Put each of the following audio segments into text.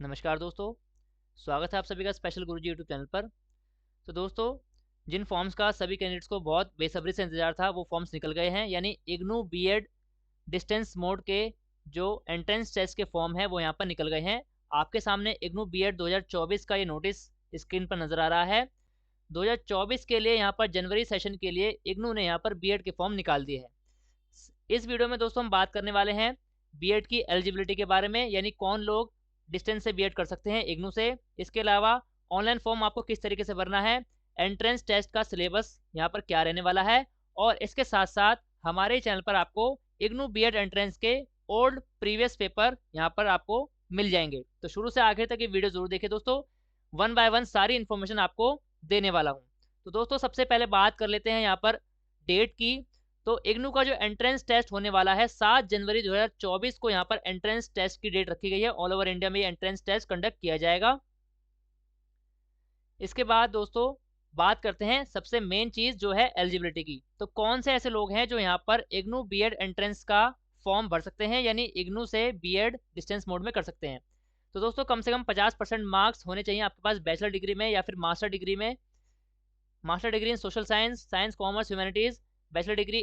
नमस्कार दोस्तों, स्वागत है आप सभी का स्पेशल गुरुजी यूट्यूब चैनल पर। तो दोस्तों, जिन फॉर्म्स का सभी कैंडिडेट्स को बहुत बेसब्री से इंतजार था वो फॉर्म्स निकल गए हैं। यानी इग्नू बीएड डिस्टेंस मोड के जो एंट्रेंस टेस्ट के फॉर्म है वो यहाँ पर निकल गए हैं। आपके सामने इग्नू बीएड 2024 का ये नोटिस स्क्रीन पर नजर आ रहा है। 2024 के लिए यहाँ पर जनवरी सेशन के लिए इग्नू ने यहाँ पर बीएड के फॉर्म निकाल दिए हैं। इस वीडियो में दोस्तों हम बात करने वाले हैं बीएड की एलिजिबिलिटी के बारे में, यानी कौन लोग डिस्टेंस से बीएड कर सकते हैं इग्नू से। इसके अलावा ऑनलाइन फॉर्म आपको किस तरीके से भरना है, एंट्रेंस टेस्ट का सिलेबस यहाँ पर क्या रहने वाला है, और इसके साथ साथ हमारे चैनल पर आपको इग्नू बीएड एंट्रेंस के ओल्ड प्रीवियस पेपर यहाँ पर आपको मिल जाएंगे। तो शुरू से आखिर तक ये वीडियो जरूर देखें दोस्तों, वन बाय वन सारी इन्फॉर्मेशन आपको देने वाला हूँ। तो दोस्तों सबसे पहले बात कर लेते हैं यहाँ पर डेट की। तो इग्नू का जो एंट्रेंस टेस्ट होने वाला है 7 जनवरी 2024 को यहाँ पर एंट्रेंस टेस्ट की डेट रखी गई है। ऑल ओवर इंडिया में एंट्रेंस टेस्ट कंडक्ट किया जाएगा। इसके बाद दोस्तों बात करते हैं सबसे मेन चीज जो है एलिजिबिलिटी की। तो कौन से ऐसे लोग हैं जो यहाँ पर इग्नू बीएड एंट्रेंस का फॉर्म भर सकते हैं, यानी इग्नू से बीएड डिस्टेंस मोड में कर सकते हैं। तो दोस्तों कम से कम 50% मार्क्स होने चाहिए आपके पास बैचलर डिग्री में या फिर मास्टर डिग्री में। Master degree in social science, science commerce humanities, bachelor degree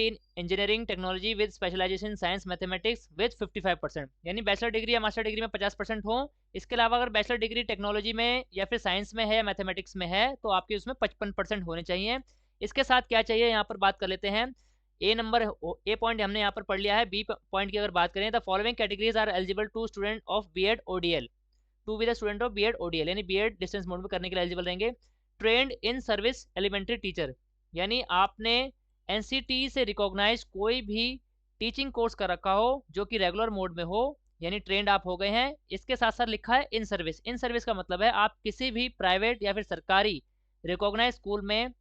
in engineering technology with specialisation in science mathematics with 55%, यानी बैचलर डिग्री या मास्टर डिग्री में 50% हो। इसके अलावा अगर बैचलर डिग्री टेक्नोलॉजी में या फिर साइंस में है या मैथमेटिक्स में है तो आपकी उसमें 55% होने चाहिए। इसके साथ क्या चाहिए यहाँ पर बात कर लेते हैं। ए पॉइंट हमने यहाँ पर पढ़ लिया है। बी पॉइंट की अगर बात करें, the following categories are eligible to student of B Ed ODL, to be the student of B Ed ODL, यानी बीएड डिस्टेंस मोड में करने के लिए एलिजिबल रहेंगे। Trained in service elementary teacher, यानी आपने एनसीटी से रिकॉग्नाइज कोई भी टीचिंग कोर्स कर रखा हो जो कि रेगुलर मोड में हो, यानी ट्रेंड आप हो गए हैं। इसके साथ साथ लिखा है इन सर्विस। इन सर्विस का मतलब है आप किसी भी प्राइवेट या फिर सरकारी रिकॉग्नाइज स्कूल में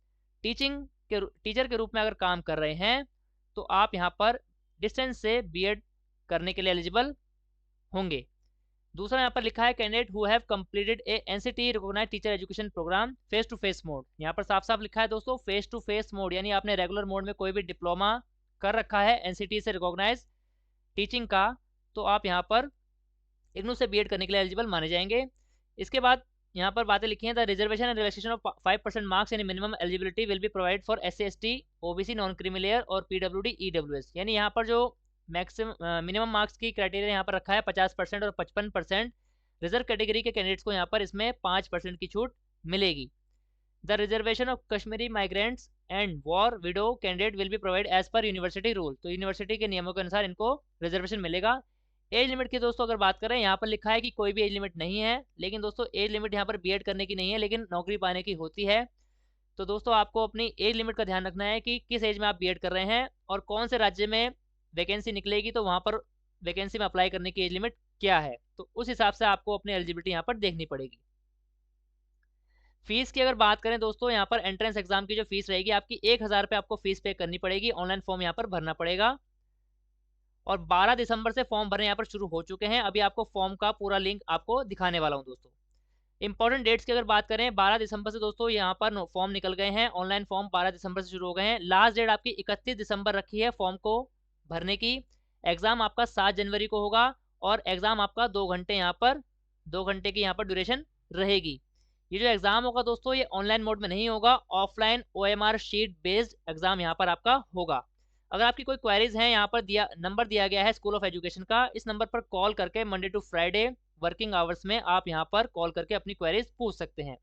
टीचर के रूप में अगर काम कर रहे हैं तो आप यहाँ पर डिस्टेंस से बीएड करने के लिए एलिजिबल होंगे। दूसरा यहाँ पर लिखा है candidate who have completed a NCT recognised teacher education programme face to face mode. यहाँ पर साफ साफ लिखा है दोस्तों फेस टू फेस मोड, यानी आपने रेगुलर मोड में कोई भी डिप्लोमा कर रखा है एनसीटी से रिकॉग्नाइज टीचिंग का, तो आप यहाँ पर इग्नू से बीएड करने के लिए एलिजिबल माने जाएंगे। इसके बाद यहाँ पर बातें लिखी हैं, the reservation and relaxation of 5% marks यानी minimum eligibility will be provide for SC ST OBC non creamy और पीडब्ल्यूडी ईडब्ल्यूएस, यानी यहाँ पर जो मैक्सिमम मिनिमम मार्क्स की क्राइटेरिया यहाँ पर रखा है 50% और 55%। रिजर्व कैटेगरी के कैंडिडेट्स को यहाँ पर इसमें 5% की छूट मिलेगी। The reservation of Kashmiri migrants and war widow candidate will be provide as per university rule, तो यूनिवर्सिटी के नियमों के अनुसार इनको रिजर्वेशन मिलेगा। एज लिमिट की दोस्तों अगर बात करें, यहाँ पर लिखा है कि कोई भी एज लिमिट नहीं है, लेकिन दोस्तों एज लिमिट यहाँ पर बीएड करने की नहीं है लेकिन नौकरी पाने की होती है। तो दोस्तों आपको अपनी एज लिमिट का ध्यान रखना है कि किस एज में आप बीएड कर रहे हैं और कौन से राज्य में वैकेंसी निकलेगी तो वहाँ पर वैकेंसी में अप्लाई करने की एज लिमिट क्या है, तो उस हिसाब से आपको अपनी एलिजिबिलिटी यहाँ पर देखनी पड़ेगी। फीस की अगर बात करें दोस्तों, यहाँ पर एंट्रेंस एग्जाम की जो फीस रहेगी आपकी 1000 रुपये आपको फीस पे करनी पड़ेगी। ऑनलाइन फॉर्म यहाँ पर भरना पड़ेगा और 12 दिसंबर से फॉर्म भरने यहाँ पर शुरू हो चुके हैं। अभी आपको फॉर्म का पूरा लिंक आपको दिखाने वाला हूँ दोस्तों। इंपॉर्टेंट डेट्स की अगर बात करें, 12 दिसंबर से दोस्तों यहाँ पर फॉर्म निकल गए हैं। ऑनलाइन फॉर्म 12 दिसंबर से शुरू हो गए हैं। लास्ट डेट आपकी 31 दिसंबर रखी है फॉर्म को भरने की। एग्जाम आपका 7 जनवरी को होगा और एग्जाम आपका 2 घंटे यहाँ पर 2 घंटे की यहाँ पर ड्यूरेशन रहेगी। ये जो एग्जाम होगा दोस्तों ये ऑनलाइन मोड में नहीं होगा, offline OMR sheet based exam यहाँ पर आपका होगा। अगर आपकी कोई क्वेरीज हैं, यहाँ पर नंबर दिया गया है स्कूल ऑफ एजुकेशन का, इस नंबर पर कॉल करके Monday to Friday working hours में आप यहाँ पर कॉल करके अपनी क्वेरीज पूछ सकते हैं।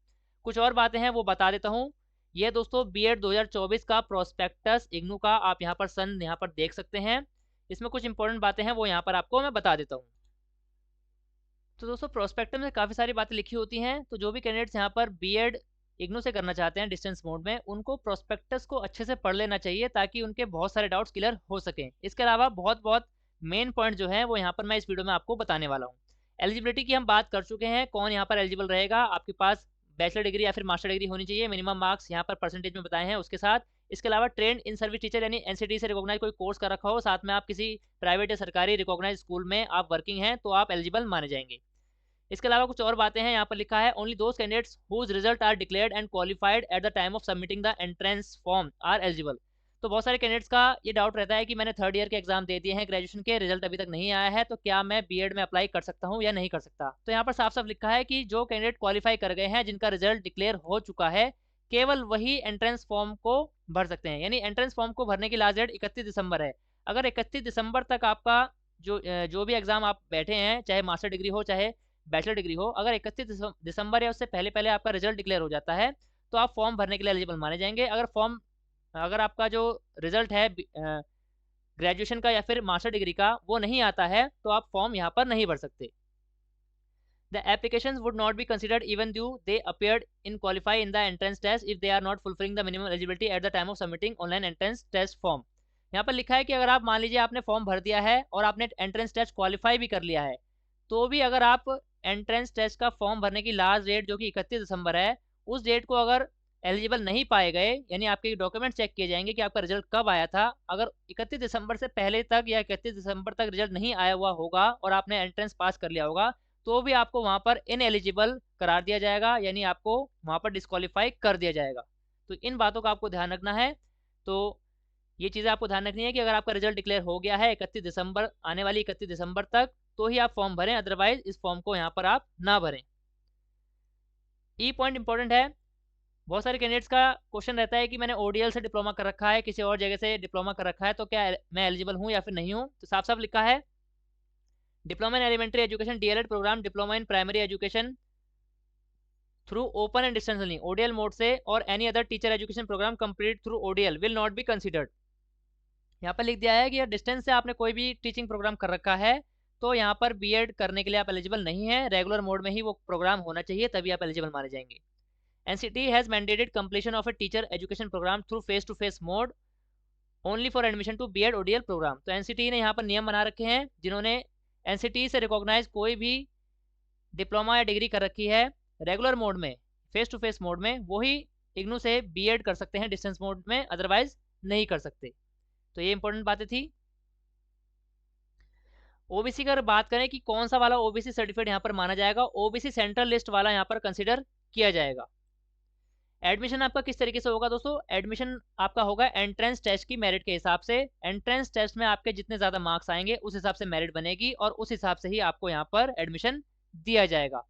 कुछ और बातें हैं वो बता देता हूँ। ये दोस्तों बीएड 2024 का प्रोस्पेक्टस इग्नू का आप यहाँ पर सन यहाँ पर देख सकते हैं। इसमें कुछ इंपॉर्टेंट बातें हैं वो यहाँ पर आपको मैं बता देता हूँ। तो दोस्तों प्रोस्पेक्टस में काफ़ी सारी बातें लिखी होती हैं, तो जो भी कैंडिडेट्स यहाँ पर बीएड इग्नू से करना चाहते हैं डिस्टेंस मोड में, उनको प्रोस्पेक्टस को अच्छे से पढ़ लेना चाहिए ताकि उनके बहुत सारे डाउट्स क्लियर हो सकें। इसके अलावा बहुत मेन पॉइंट जो है वो यहाँ पर मैं इस वीडियो में आपको बताने वाला हूँ। एलिजिबिलिटी की हम बात कर चुके हैं, कौन यहाँ पर एलिजिबल रहेगा। आपके पास बैचलर डिग्री या फिर मास्टर डिग्री होनी चाहिए, मिनिमम मार्क्स यहाँ पर परसेंटेज में बताए हैं उसके साथ। इसके अलावा ट्रेंड इन सर्विस टीचर यानी एनसीटी से रिकॉग्नाइज कोई कोर्स कर रखा हो, साथ में आप किसी प्राइवेट या सरकारी रिकॉग्नाइज स्कूल में आप वर्किंग हैं तो आप एलिजिबल माने जाएंगे। इसके अलावा कुछ और बातें हैं, यहाँ पर लिखा है only those candidates whose result are declared and qualified at the time of submitting the entrance form are eligible. तो बहुत सारे कैंडिडेट्स का ये डाउट रहता है कि मैंने थर्ड ईयर के एग्जाम दे दिए हैं, ग्रेजुएशन के रिजल्ट अभी तक नहीं आया है, तो क्या मैं बीएड में अप्लाई कर सकता हूँ या नहीं कर सकता। तो यहाँ पर साफ साफ लिखा है कि जो कैंडिडेट क्वालिफाई कर गए हैं, जिनका रिजल्ट डिक्लेयर हो चुका है, केवल वही एंट्रेंस फॉर्म को भर सकते हैं। यानी एंट्रेंस फॉर्म को भरने की लास्ट डेट 31 दिसंबर है। अगर 31 दिसंबर तक आपका जो भी एग्जाम आप बैठे हैं, चाहे मास्टर डिग्री हो चाहे बैचलर डिग्री हो, अगर 31 दिसंबर या उससे पहले पहले आपका रिजल्ट डिक्लेयर हो जाता है तो आप फॉर्म भरने के लिए एलिजिबल माने जाएंगे। अगर आपका जो रिजल्ट है ग्रेजुएशन का या फिर मास्टर डिग्री का वो नहीं आता है तो आप फॉर्म यहाँ पर नहीं भर सकते। The applications would not be considered even though they appeared in qualify in the entrance test if they are not fulfilling the minimum eligibility at the time of submitting online entrance test form। यहाँ पर लिखा है कि अगर आप मान लीजिए आपने फॉर्म भर दिया है और आपने एंट्रेंस टेस्ट क्वालिफाई भी कर लिया है, तो भी अगर आप एंट्रेंस टेस्ट का फॉर्म भरने की लास्ट डेट जो कि 31 दिसंबर है, उस डेट को अगर एलिजिबल नहीं पाए गए, यानी आपके डॉक्यूमेंट चेक किए जाएंगे कि आपका रिजल्ट कब आया था। अगर 31 दिसंबर से पहले तक या 31 दिसंबर तक रिजल्ट नहीं आया हुआ होगा और आपने एंट्रेंस पास कर लिया होगा, तो भी आपको वहां पर इनएलिजिबल करार दिया जाएगा, यानी आपको वहां पर डिस्क्वालीफाई कर दिया जाएगा। तो इन बातों का आपको ध्यान रखना है। तो ये चीज़ें आपको ध्यान रखनी है कि अगर आपका रिजल्ट डिक्लेयर हो गया है 31 दिसंबर, आने वाली 31 दिसंबर तक, तो ही आप फॉर्म भरें, अदरवाइज इस फॉर्म को यहाँ पर आप ना भरें। ई पॉइंट इंपॉर्टेंट है। बहुत सारे कैंडिडेट्स का क्वेश्चन रहता है कि मैंने ओडीएल से डिप्लोमा कर रखा है, किसी और जगह से डिप्लोमा कर रखा है, तो क्या मैं एलिजिबल हूँ या फिर नहीं हूँ। तो साफ साफ लिखा है, diploma in elementary education DElEd programme, diploma in primary education through open and distance learning ODL mode से और any other teacher education programme complete through ODL will not be considered. यहाँ पर लिख दिया है कि डिस्टेंस से आपने कोई भी टीचिंग प्रोग्राम कर रखा है तो यहाँ पर बीएड करने के लिए आप एलिजिबल नहीं है। रेगुलर मोड में ही वो प्रोग्राम होना चाहिए, तभी आप एलिजिबल माने जाएंगे। NCT has mandated completion of a teacher education program through face-to-face mode only for admission to B.Ed ODL program। तो NCT ने यहाँ पर नियम बना रखे हैं, जिन्होंने NCT से रिकॉग्नाइज कोई भी डिप्लोमा या डिग्री कर रखी है रेगुलर मोड में, फेस टू फेस मोड में, वही इग्नू से बीएड कर सकते हैं डिस्टेंस मोड में, अदरवाइज नहीं कर सकते। तो ये इंपॉर्टेंट बातें थी। ओबीसी की अगर बात करें कि कौन सा वाला ओबीसी सर्टिफिकेट यहाँ पर माना जाएगा, ओबीसी सेंट्रल लिस्ट वाला यहाँ पर कंसिडर किया जाएगा। एडमिशन आपका किस तरीके से होगा दोस्तों, एडमिशन आपका होगा एंट्रेंस टेस्ट की मेरिट के हिसाब से। एंट्रेंस टेस्ट में आपके जितने ज़्यादा मार्क्स आएंगे उस हिसाब से मेरिट बनेगी और उस हिसाब से ही आपको यहाँ पर एडमिशन दिया जाएगा।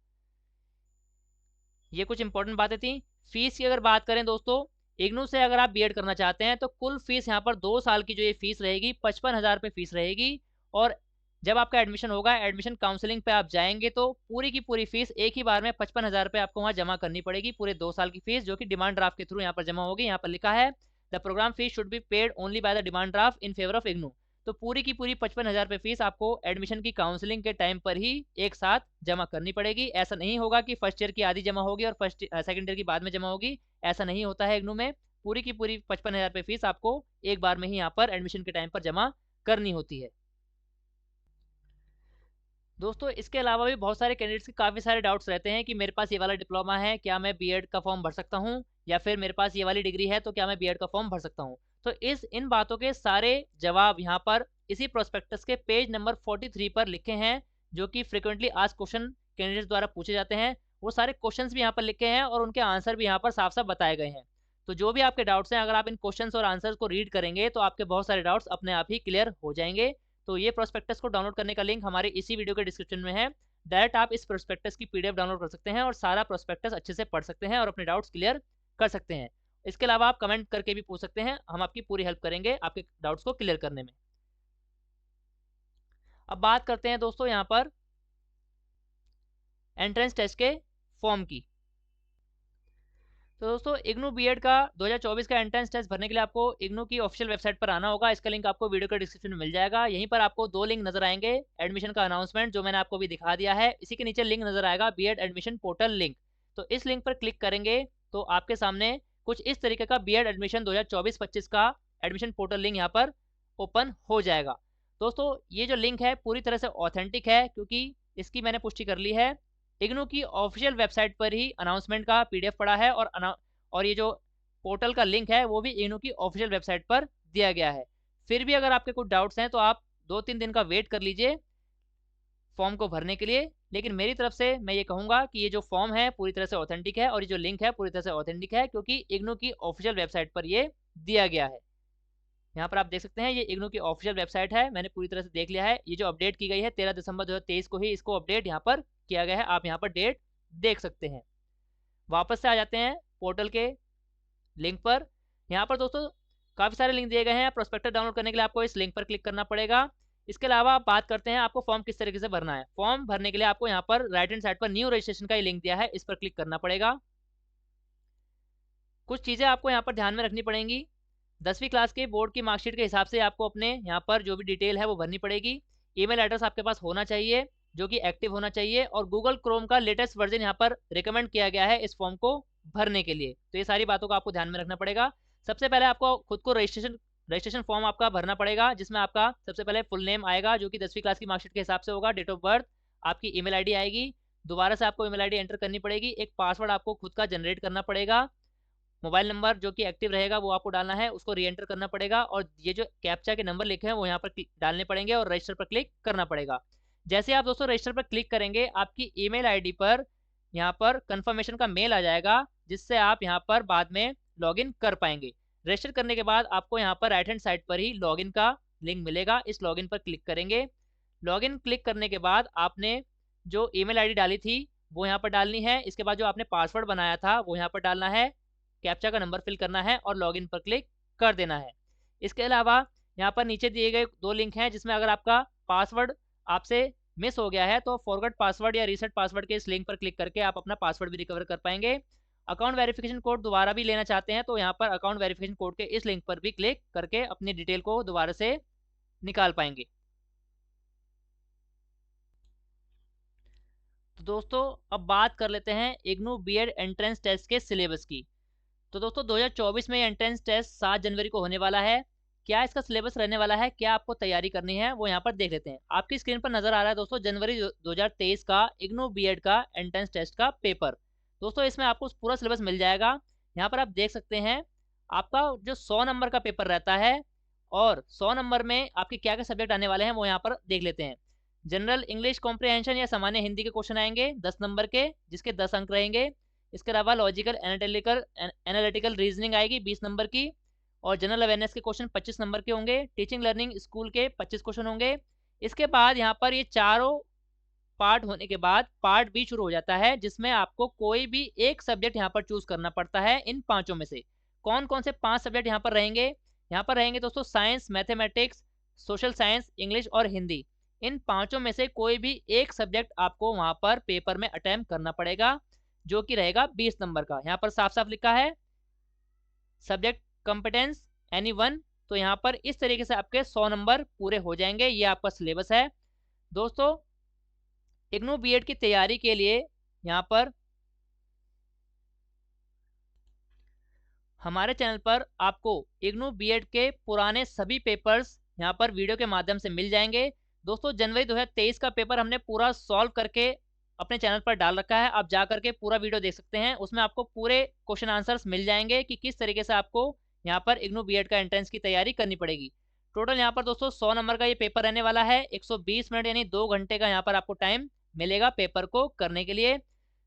ये कुछ इंपॉर्टेंट बातें थी। फीस की अगर बात करें दोस्तों, इग्नू से अगर आप बीएड करना चाहते हैं तो कुल फीस यहाँ पर 2 साल की जो ये फीस रहेगी 55,000 रुपये फीस रहेगी। और जब आपका एडमिशन होगा, एडमिशन काउंसलिंग पे आप जाएंगे तो पूरी की पूरी फीस एक ही बार में 55,000 रुपये आपको वहाँ जमा करनी पड़ेगी, पूरे 2 साल की फीस, जो कि डिमांड ड्राफ्ट के थ्रू यहाँ पर जमा होगी। यहाँ पर लिखा है the programme fees should be paid only by the demand draft in favour of IGNOU. तो पूरी की पूरी 55,000 रुपये फीस आपको एडमिशन की काउंसलिंग के टाइम पर ही एक साथ जमा करनी पड़ेगी। ऐसा नहीं होगा कि फर्स्ट ईयर की आधी जमा होगी और सेकंड ईयर की बाद में जमा होगी, ऐसा नहीं होता है इग्नू में। पूरी की पूरी 55,000 रुपये फीस आपको एक बार में ही यहाँ पर एडमिशन के टाइम पर जमा करनी होती है। दोस्तों इसके अलावा भी बहुत सारे कैंडिडेट्स के काफ़ी सारे डाउट्स रहते हैं कि मेरे पास ये वाला डिप्लोमा है, क्या मैं बीएड का फॉर्म भर सकता हूँ, या फिर मेरे पास ये वाली डिग्री है तो क्या मैं बीएड का फॉर्म भर सकता हूँ। तो इन बातों के सारे जवाब यहाँ पर इसी प्रोस्पेक्टस के पेज नंबर 43 पर लिखे हैं, जो कि फ्रिक्वेंटली आस्क्ड क्वेश्चन कैंडिडेट्स द्वारा पूछे जाते हैं। वो सारे क्वेश्चंस भी यहाँ पर लिखे हैं और उनके आंसर भी यहाँ पर साफ साफ बताए गए हैं। तो जो भी आपके डाउट्स हैं, अगर आप इन क्वेश्चंस और आंसर्स को रीड करेंगे तो आपके बहुत सारे डाउट्स अपने आप ही क्लियर हो जाएंगे। तो ये प्रोस्पेक्टस को डाउनलोड करने का लिंक हमारे इसी वीडियो के डिस्क्रिप्शन में है। डायरेक्ट आप इस प्रोस्पेक्टस की पीडीएफ डाउनलोड कर सकते हैं और सारा प्रोस्पेक्टस अच्छे से पढ़ सकते हैं और अपने डाउट्स क्लियर कर सकते हैं। इसके अलावा आप कमेंट करके भी पूछ सकते हैं, हम आपकी पूरी हेल्प करेंगे आपके डाउट्स को क्लियर करने में। अब बात करते हैं दोस्तों यहाँ पर एंट्रेंस टेस्ट के फॉर्म की। तो दोस्तों इग्नू बीएड का 2024 का एंट्रेंस टेस्ट भरने के लिए आपको इग्नू की ऑफिशियल वेबसाइट पर आना होगा। इसका लिंक आपको वीडियो के डिस्क्रिप्शन में मिल जाएगा। यहीं पर आपको 2 लिंक नजर आएंगे, एडमिशन का अनाउंसमेंट जो मैंने आपको भी दिखा दिया है, इसी के नीचे लिंक नजर आएगा बीएड एडमिशन पोर्टल लिंक। तो इस लिंक पर क्लिक करेंगे तो आपके सामने कुछ इस तरीके का बीएड एडमिशन 2024-25 का एडमिशन पोर्टल लिंक यहाँ पर ओपन हो जाएगा। दोस्तों ये जो लिंक है पूरी तरह से ऑथेंटिक है, क्योंकि इसकी मैंने पुष्टि कर ली है। इग्नू की ऑफिशियल वेबसाइट पर ही अनाउंसमेंट का पीडीएफ पड़ा है और ये जो पोर्टल का लिंक है वो भी इग्नू की ऑफिशियल वेबसाइट पर दिया गया है। फिर भी अगर आपके कुछ डाउट्स हैं तो आप 2-3 दिन का वेट कर लीजिए फॉर्म को भरने के लिए। लेकिन मेरी तरफ से मैं ये कहूँगा कि ये जो फॉर्म है पूरी तरह से ऑथेंटिक है और ये जो लिंक है पूरी तरह से ऑथेंटिक है, क्योंकि इग्नू की ऑफिशियल वेबसाइट पर ये दिया गया है। यहाँ पर आप देख सकते हैं ये इग्नू की ऑफिशियल वेबसाइट है, मैंने पूरी तरह से देख लिया है। ये जो अपडेट की गई है 13 दिसंबर 2023 को ही इसको अपडेट यहाँ पर किया गया है, आप यहाँ पर डेट देख सकते हैं। वापस से आ जाते हैं पोर्टल के लिंक पर। यहाँ पर दोस्तों काफ़ी सारे लिंक दिए गए हैं, प्रोस्पेक्टस डाउनलोड करने के लिए आपको इस लिंक पर क्लिक करना पड़ेगा। इसके अलावा आप बात करते हैं आपको फॉर्म किस तरीके से भरना है। फॉर्म भरने के लिए आपको यहाँ पर राइट हैंड साइड पर न्यू रजिस्ट्रेशन का ये लिंक दिया है, इस पर क्लिक करना पड़ेगा। कुछ चीज़ें आपको यहाँ पर ध्यान में रखनी पड़ेंगी। 10वीं क्लास के बोर्ड की मार्कशीट के हिसाब से आपको अपने यहाँ पर जो भी डिटेल है वो भरनी पड़ेगी। ईमेल एड्रेस आपके पास होना चाहिए जो कि एक्टिव होना चाहिए, और गूगल क्रोम का लेटेस्ट वर्जन यहाँ पर रिकमेंड किया गया है इस फॉर्म को भरने के लिए। तो ये सारी बातों को आपको ध्यान में रखना पड़ेगा। सबसे पहले आपको खुद को रजिस्ट्रेशन फॉर्म आपका भरना पड़ेगा, जिसमें आपका सबसे पहले फुल नेम आएगा जो कि 10वीं क्लास की मार्कशीट के हिसाब से होगा, डेट ऑफ बर्थ, आपकी ईमेल आईडी आएगी, दोबारा से आपको ईमेल आईडी एंटर करनी पड़ेगी, एक पासवर्ड आपको खुद का जनरेट करना पड़ेगा, मोबाइल नंबर जो कि एक्टिव रहेगा वो आपको डालना है, उसको री एंटर करना पड़ेगा, और ये जो कैप्चा के नंबर लिखे हैं वो यहाँ पर डालने पड़ेंगे और रजिस्टर पर क्लिक करना पड़ेगा। जैसे आप दोस्तों रजिस्टर पर क्लिक करेंगे आपकी ईमेल आईडी पर यहाँ पर कंफर्मेशन का मेल आ जाएगा, जिससे आप यहाँ पर बाद में लॉगिन कर पाएंगे। रजिस्टर करने के बाद आपको यहाँ पर राइट हैंड साइड पर ही लॉगिन का लिंक मिलेगा, इस लॉगिन पर क्लिक करेंगे। लॉगिन क्लिक करने के बाद आपने जो ईमेल आईडी डाली थी वो यहाँ पर डालनी है, इसके बाद जो आपने पासवर्ड बनाया था वो यहाँ पर डालना है, कैप्चा का नंबर फिल करना है और लॉगिन पर क्लिक कर देना है। इसके अलावा यहाँ पर नीचे दिए गए 2 लिंक हैं, जिसमें अगर आपका पासवर्ड आपसे मिस हो गया है तो फॉरगॉट पासवर्ड या रीसेट पासवर्ड के इस लिंक पर क्लिक करके आप अपना पासवर्ड भी रिकवर कर पाएंगे। अकाउंट वेरिफिकेशन कोड दोबारा भी लेना चाहते हैं तो यहाँ पर अकाउंट वेरिफिकेशन कोड के इस लिंक पर भी क्लिक करके अपनी डिटेल को दोबारा से निकाल पाएंगे। तो दोस्तों अब बात कर लेते हैं इग्नू बीएड एंट्रेंस टेस्ट के सिलेबस की। तो दोस्तों 2024 में एंट्रेंस टेस्ट 7 जनवरी को होने वाला है। क्या इसका सिलेबस रहने वाला है, क्या आपको तैयारी करनी है, वो यहाँ पर देख लेते हैं। आपकी स्क्रीन पर नजर आ रहा है दोस्तों जनवरी 2023 का इग्नू बीएड का एंट्रेंस टेस्ट का पेपर। दोस्तों इसमें आपको पूरा सिलेबस मिल जाएगा। यहाँ पर आप देख सकते हैं आपका जो 100 नंबर का पेपर रहता है, और 100 नंबर में आपके क्या क्या सब्जेक्ट आने वाले हैं वो यहाँ पर देख लेते हैं। जनरल इंग्लिश कॉम्प्रिहेंशन या सामान्य हिंदी के क्वेश्चन आएंगे 10 नंबर के, जिसके 10 अंक रहेंगे। इसके अलावा लॉजिकल एनालिटिकल रीजनिंग आएगी 20 नंबर की, और जनरल अवेयरनेस के क्वेश्चन 25 नंबर के होंगे। टीचिंग लर्निंग स्कूल के 25 क्वेश्चन होंगे। इसके बाद यहाँ पर ये चारों पार्ट होने के बाद पार्ट बी शुरू हो जाता है, जिसमें आपको कोई भी एक सब्जेक्ट यहाँ पर चूज करना पड़ता है इन पांचों में से। कौन कौन से 5 सब्जेक्ट यहाँ पर रहेंगे? यहाँ पर रहेंगे दोस्तों science, mathematics, social science, English और हिंदी। इन पांचों में से कोई भी एक सब्जेक्ट आपको वहां पर पेपर में अटेम्प्ट करना पड़ेगा, जो कि रहेगा 20 नंबर का। यहाँ पर साफ साफ लिखा है सब्जेक्ट कंपिटेंस एनी वन। तो यहाँ पर इस तरीके से आपके 100 नंबर पूरे हो जाएंगे। ये आपका सिलेबस है दोस्तों। इग्नू बीएड की तैयारी के लिए यहाँ पर हमारे चैनल पर आपको इग्नू बीएड के पुराने सभी पेपर्स यहाँ पर वीडियो के माध्यम से मिल जाएंगे। दोस्तों जनवरी 2023 का पेपर हमने पूरा सॉल्व करके अपने चैनल पर डाल रखा है, आप जा करके पूरा वीडियो देख सकते हैं। उसमें आपको पूरे क्वेश्चन आंसर्स मिल जाएंगे कि किस तरीके से आपको यहाँ पर इग्नू बीएड का एंट्रेंस की तैयारी करनी पड़ेगी। टोटल यहाँ पर दोस्तों 100 नंबर का ये पेपर रहने वाला है। 120 मिनट यानी 2 घंटे का यहाँ पर आपको टाइम मिलेगा पेपर को करने के लिए।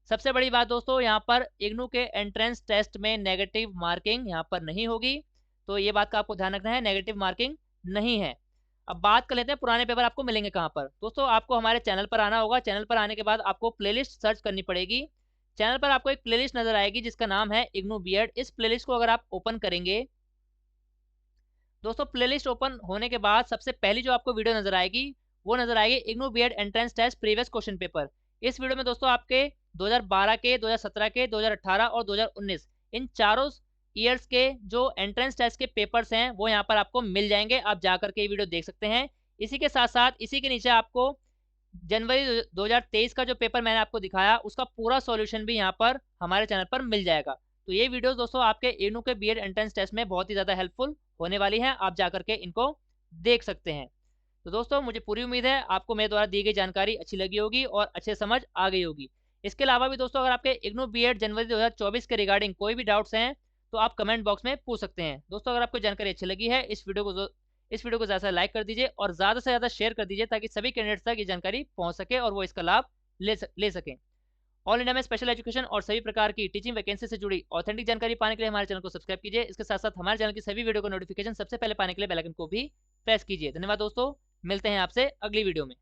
सबसे बड़ी बात दोस्तों यहाँ पर इग्नू के एंट्रेंस टेस्ट में नेगेटिव मार्किंग यहाँ पर नहीं होगी, तो ये बात का आपको ध्यान रखना है, नेगेटिव मार्किंग नहीं है। अब बात कर लेते हैं पुराने पेपर आपको मिलेंगे कहाँ पर। दोस्तों आपको हमारे चैनल पर आना होगा। चैनल पर आने के बाद आपको प्लेलिस्ट सर्च करनी पड़ेगी। चैनल पर आपको एक प्लेलिस्ट नजर आएगी जिसका नाम है इग्नू बीएड। इस प्लेलिस्ट को अगर आप ओपन करेंगे दोस्तों, प्लेलिस्ट ओपन होने के बाद सबसे पहली जो आपको वीडियो नजर आएगी वो नजर आएगी IGNOU B Ed entrance test previous question paper. इस वीडियो में दोस्तों आपके 2012 के, 2017 के, 2018 और 2019 इन चारों ईयर्स के जो एंट्रेंस टेस्ट के पेपर्स हैं वो यहाँ पर आपको मिल जाएंगे। आप जा करके ये वीडियो देख सकते हैं। इसी के साथ साथ इसी के नीचे आपको जनवरी 2023 का जो पेपर मैंने आपको दिखाया उसका पूरा सॉल्यूशन भी यहाँ पर हमारे चैनल पर मिल जाएगा। तो ये वीडियोस दोस्तों आपके इग्नू के बीएड एंट्रेंस टेस्ट में बहुत ही ज़्यादा हेल्पफुल होने वाली हैं। आप जा करके इनको देख सकते हैं। तो दोस्तों मुझे पूरी उम्मीद है आपको मेरे द्वारा दी गई जानकारी अच्छी लगी होगी और अच्छे समझ आ गई होगी। इसके अलावा भी दोस्तों अगर आपके इग्नू बीएड जनवरी 2024 के रिगार्डिंग कोई भी डाउट्स हैं तो आप कमेंट बॉक्स में पूछ सकते हैं। दोस्तों अगर आपको जानकारी अच्छी लगी है इस वीडियो को ज़्यादा से लाइक कर दीजिए और ज़्यादा से ज़्यादा शेयर कर दीजिए ताकि सभी कैंडिडेट्स तक ये जानकारी पहुँच सके और वो इसका लाभ ले सकें। ऑल इंडिया में स्पेशल एजुकेशन और सभी प्रकार की टीचिंग वैकेंसी से जुड़ी ऑथेंटिक जानकारी पाने के लिए हमारे चैनल को सब्सक्राइब कीजिए। इसके साथ-साथ हमारे चैनल की सभी वीडियो को नोटिफिकेशन सबसे पहले पाने के लिए बेल आइकन को भी प्रेस कीजिए। धन्यवाद दोस्तों, मिलते हैं आपसे अगली वीडियो में।